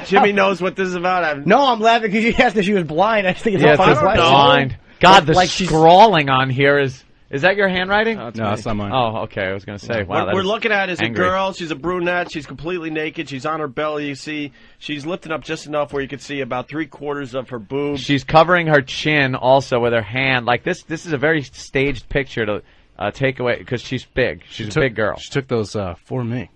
Jimmy knows what this is about. No, I'm laughing because you asked if she was blind. I just think it's a funny question. Blind. God, the scrawling on here is that your handwriting? No, that's not mine. Oh, okay. I was going to say, wow. What we're looking at is a girl. She's a brunette. She's completely naked. She's on her belly. You see, she's lifting up just enough where you can see about 3/4 of her boobs. She's covering her chin also with her hand. Like this is a very staged picture to take away because she's big. She's a big girl. She took those for me.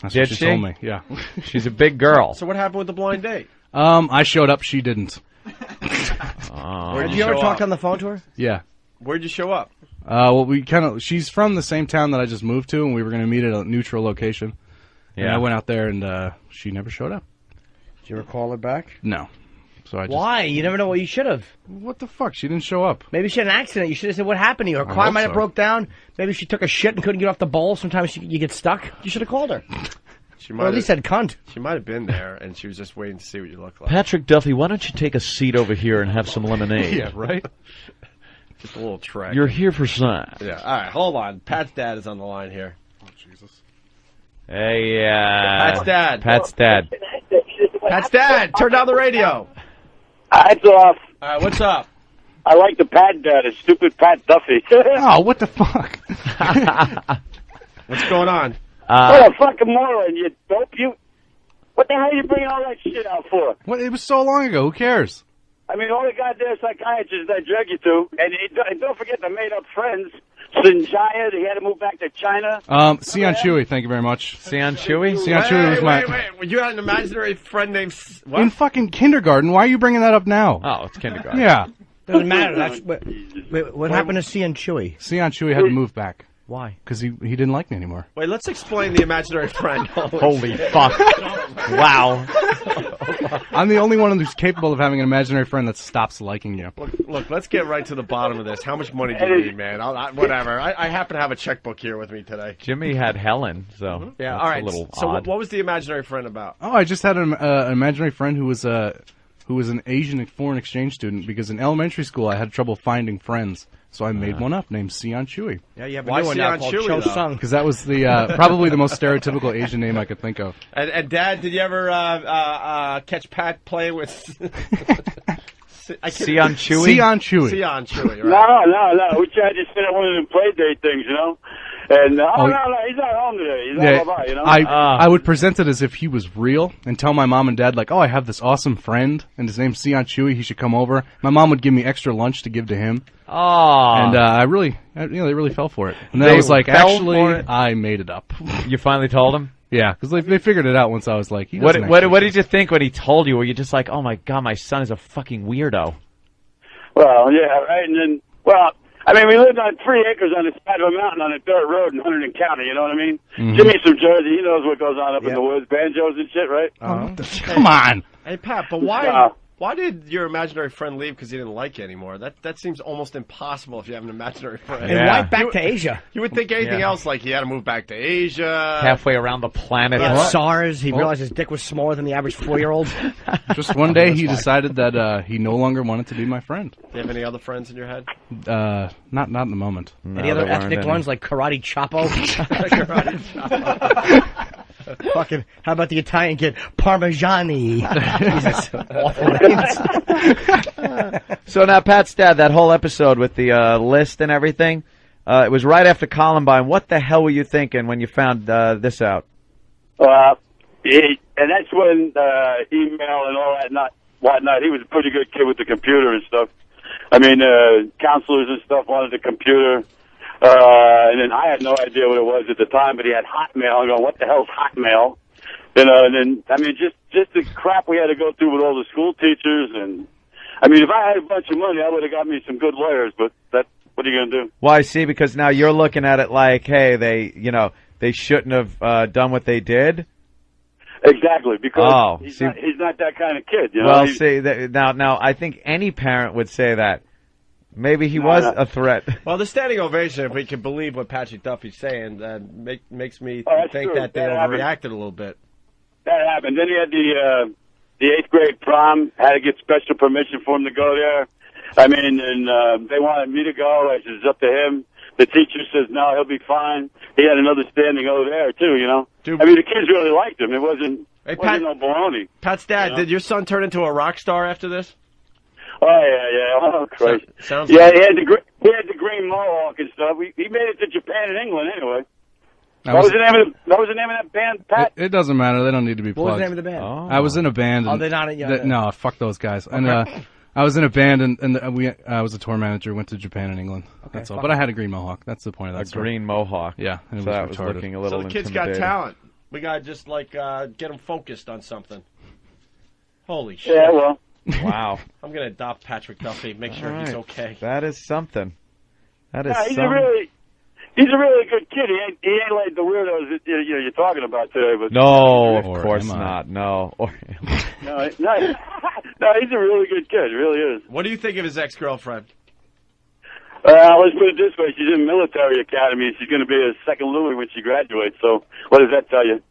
That's Did what she told me. Yeah. She's a big girl. So what happened with the blind date? I showed up. She didn't. Did you ever talk on the phone to her? Yeah. Where'd you show up? Well, she's from the same town that I just moved to, and we were going to meet at a neutral location. Yeah. And I went out there, and she never showed up. Did you ever call her back? No. So I just... Why? You never know what you should have. What the fuck? She didn't show up. Maybe she had an accident. You should have said what happened to you. Her car might have broke down. Maybe she took a shit and couldn't get off the bowl. Sometimes you get stuck. You should have called her. Or at least said cunt. She might have been there, and she was just waiting to see what you look like. Patrick Duffy, why don't you take a seat over here and have some lemonade? Yeah, right? Just a little track. You're here for sex. Yeah. All right, hold on. Pat's dad is on the line here. Oh, Jesus. Hey, Pat's dad. Pat's dad. Pat's dad, turn down the radio. It's off. All right, what's up? I like the Pat dad, a stupid Pat Duffy. Oh, what the fuck? What's going on? What a fucking moron, you dope. What the hell are you bringing all that shit out for? What? It was so long ago. Who cares? I mean, all the goddamn psychiatrists that drag you to, and don't forget the made-up friends. Sinjaya, he had to move back to China. Sion Chewy, thank you very much. Sion Chewy? Sion Chewy was my... Wait. You had an imaginary friend named... What? In fucking kindergarten. Why are you bringing that up now? Oh, it's kindergarten. Yeah. Doesn't matter. What happened to Sion Chewy? Sion Chewy had to move back. Why? Because he didn't like me anymore. Wait, let's explain the imaginary friend. Holy fuck. Wow. I'm the only one who's capable of having an imaginary friend that stops liking you. Look, let's get right to the bottom of this. How much money do you need, man? Whatever. I happen to have a checkbook here with me today. Jimmy had Helen, so yeah. That's All right. A little so odd. what was the imaginary friend about? Oh, I just had an imaginary friend who was an Asian foreign exchange student because in elementary school I had trouble finding friends. So I made one up named Sion Chewy. Yeah, you have a new one now called Cho Sung. Because that was the probably the most stereotypical Asian name I could think of. And Dad, did you ever catch Pat playing with Sion Chewy? Sion Chewy. Sion Chewy, right? No. We tried to sit at one of them play date things, you know? And, no, he's not home today. He's not about, you know? I would present it as if he was real and tell my mom and dad, like, oh, I have this awesome friend, and his name's Sion Chewy, he should come over. My mom would give me extra lunch to give to him. Oh. And they really fell for it. And then I was like, actually, I made it up. You finally told him? Yeah, because they figured it out once I was like, what did you think when he told you? Were you just like, oh my god, my son is a fucking weirdo? Well, yeah, right. And then, I mean, we lived on 3 acres on the side of a mountain on a dirt road in Hunterdon County, you know what I mean? Mm-hmm. Jimmy's from Jersey, he knows what goes on up in the woods, banjos and shit, right? Come on. Hey, Pat, but why did your imaginary friend leave because he didn't like you anymore? That seems almost impossible if you have an imaginary friend. And why back to Asia? You would think anything else, like he had to move back to Asia. Halfway around the planet. SARS, he realized his dick was smaller than the average 4-year-old. Just one day he decided that he no longer wanted to be my friend. Do you have any other friends in your head? Not in the moment. No, any other ethnic ones like Karate Chapo? Karate Chapo. Fucking, how about the Italian kid, Parmigiani? Jesus, awful names. So now, Pat's dad, that whole episode with the list and everything, it was right after Columbine. What the hell were you thinking when you found this out? And that's when email and all that whatnot. He was a pretty good kid with the computer and stuff. I mean, counselors and stuff wanted the computer. And then I had no idea what it was at the time, but he had Hotmail. I go, what the hell's Hotmail? You know, and then, I mean, just the crap we had to go through with all the school teachers. And, I mean, if I had a bunch of money, I would have got me some good lawyers, but what are you going to do? Well, I see, because now you're looking at it like, hey, they shouldn't have done what they did. Exactly, because he's not that kind of kid, you know? Well, see, now I think any parent would say that. Maybe he was a threat. Well, the standing ovation, if we can believe what Patrick Duffy's saying, makes me think that they overreacted a little bit. That happened. Then he had the 8th grade prom, had to get special permission for him to go there. I mean, and they wanted me to go. I said, it's up to him. The teacher says, no, he'll be fine. He had another standing over there, too, you know? I mean, the kids really liked him. It wasn't... Hey, Wasn't no baloney. Pat's dad, did your son turn into a rock star after this? Oh yeah. Oh Christ. Sounds yeah, like he had the green mohawk and stuff. He made it to Japan and England anyway. What was the name of that band, Pat? It doesn't matter. They don't need to be plugged. What was the name of the band? Oh. I was in a band. Oh, they're not in no, fuck those guys. And I was in a band, and I was a tour manager. Went to Japan and England. That's all. But I had a green mohawk. That's the point of that. A green mohawk. Yeah, and it So that was was retarded. looking a little So the kid's got talent. We gotta just like get him focused on something. Holy shit! Yeah, well. Wow. I'm gonna adopt Patrick Duffy. Make sure he's okay. That is something. That is He's a really good kid. He ain't like the weirdos that you're talking about today. But No, of Or course am I? not. No. no, he's a really good kid. He really is. What do you think of his ex-girlfriend? Let's put it this way: she's in military academy. She's going to be a second Louis when she graduates. So, what does that tell you?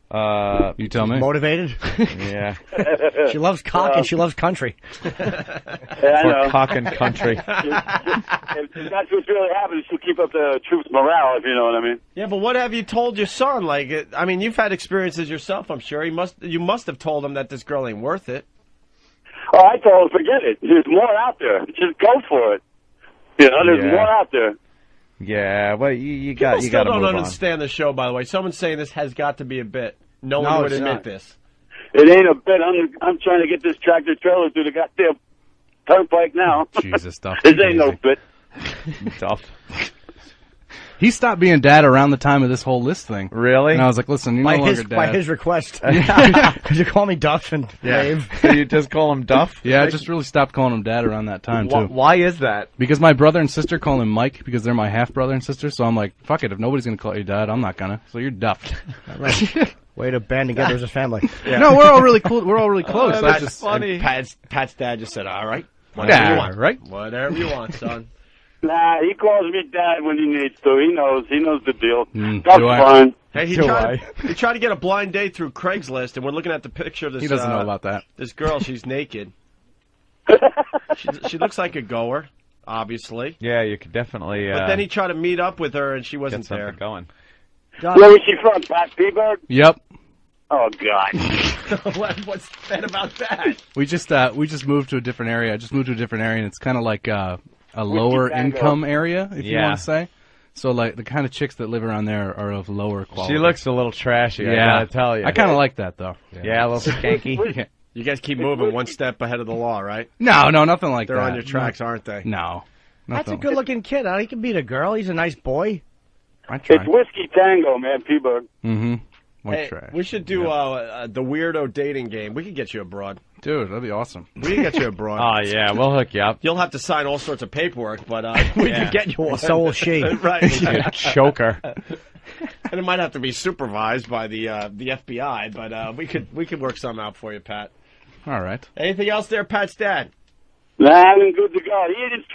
You tell me. Motivated. Yeah. She loves cock and she loves country. Yeah, I know. For cock and country. If that's what's really happening, she'll keep up the troops' morale, if you know what I mean. Yeah, but what have you told your son? Like, I mean, you've had experiences yourself. I'm sure you must have told him that this girl ain't worth it. Oh, I told her, forget it. There's more out there. Just go for it. You know, there's more out there. Yeah, well, you People got still to don't move understand the show, by the way. Someone's saying this has got to be a bit. No one would it's admit not. this. It ain't a bit. I'm trying to get this tractor trailer through the goddamn turnpike now. Jesus, Duff. This ain't no bit. on. Tough. He stopped being dad around the time of this whole list thing. Really? And I was like, listen, you're no longer dad. By his request. Could you call me Duff and Dave? So you just call him Duff? Yeah, I just really stopped calling him dad around that time, too. Why is that? Because my brother and sister call him Mike because they're my half-brother and sister, so I'm like, fuck it, if nobody's going to call you dad, I'm not going to. So you're Duff. Way to band together as a family. No, we're all really cool. We're all really close. That's just funny. Pat's dad just said, all right. Yeah, you want. right? Whatever you want, son. Nah, he calls me dad when he needs to. He knows the deal. Do That's I? fine. Hey, he tried to get a blind date through Craigslist, and we're looking at the picture of this. He doesn't know about that. This girl, she's naked. She looks like a goer, obviously. Yeah, you could definitely. But then he tried to meet up with her, and she get wasn't something there. going. Where was she from, Pat Peaberg? Yep. Oh, God. What's bad about that? We just moved to a different area. I just moved to a different area, and it's kind of like a lower income area, if you want to say. So, like, the kind of chicks that live around there are of lower quality. She looks a little trashy, I gotta tell you. I kind of like that, though. Yeah, a little skanky. You guys keep moving one step ahead of the law, right? No, nothing like They're that. on your tracks, aren't they? No. That's a Nothing. good-looking kid. He can beat a girl. He's a nice boy. I try. It's Whiskey Tango, man, Peaberg. Mm-hmm. White Hey, trash. we should do the weirdo dating game. We could get you abroad. Dude, that'd be awesome. We can get you abroad. Oh, yeah, we'll hook you up. You'll have to sign all sorts of paperwork, but we can get you one. And so will she. Right. You choker. And it might have to be supervised by the FBI, but we could work something out for you, Pat. All right. Anything else there, Pat's dad? Nah, I'm good to go. He didn't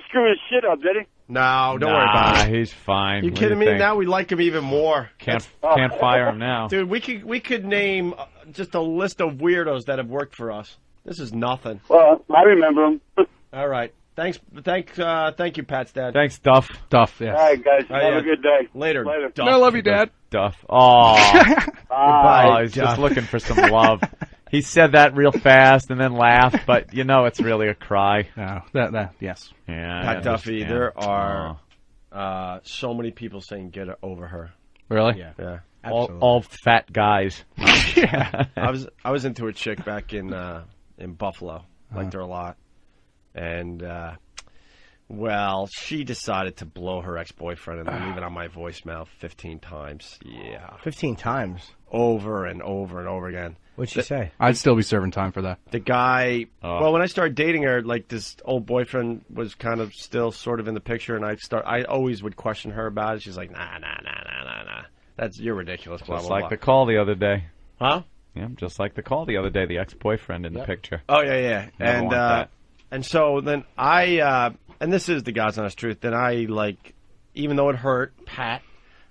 screw his shit up, did he? No, don't worry about it. He's fine. You What do kidding me? think? Now we like him even more. Can't fire him now. Dude, we could name just a list of weirdos that have worked for us. This is nothing. Well, I remember him. All right. Thank you, Pat's dad. Thanks, Duff. Duff, yes. All right, guys. Have yeah. a good day. Later. Duff. I love you, Dad. Duff. Oh, Bye. he's just looking for some love. He said that real fast and then laughed, but you know it's really a cry. No, yes. Yeah, I Pat Duffy, understand. there are so many people saying get over her. Really? Yeah. all fat guys. Yeah. I was into a chick back in Buffalo. Liked her a lot. And well, she decided to blow her ex-boyfriend and leave it on my voicemail 15 times. Yeah. 15 times. Over and over and over again. What'd she say? I'd still be serving time for that. The guy, well, when I started dating her, like this old boyfriend was kind of still sort of in the picture, and I always would question her about it. She's like, nah. You're ridiculous, blah, Just blah, like blah. the call the other day. Huh? Yeah, just like the call the other day, the ex-boyfriend in the picture. Oh, yeah. Never want that. And so then and this is the God's honest truth, then I, like, even though it hurt, Pat,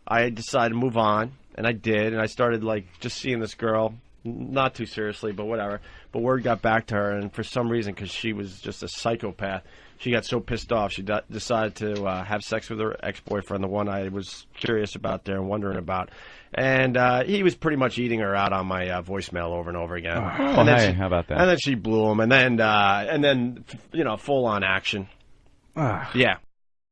I decided to move on, and I did, and I started, like, just seeing this girl not too seriously, but whatever. But word got back to her, and for some reason, because she was just a psychopath, she got so pissed off, she decided to have sex with her ex-boyfriend, the one I was curious about there and wondering about. And he was pretty much eating her out on my voicemail over and over again. Oh, hey, how about that? And then she blew him, and then full-on action. Yeah.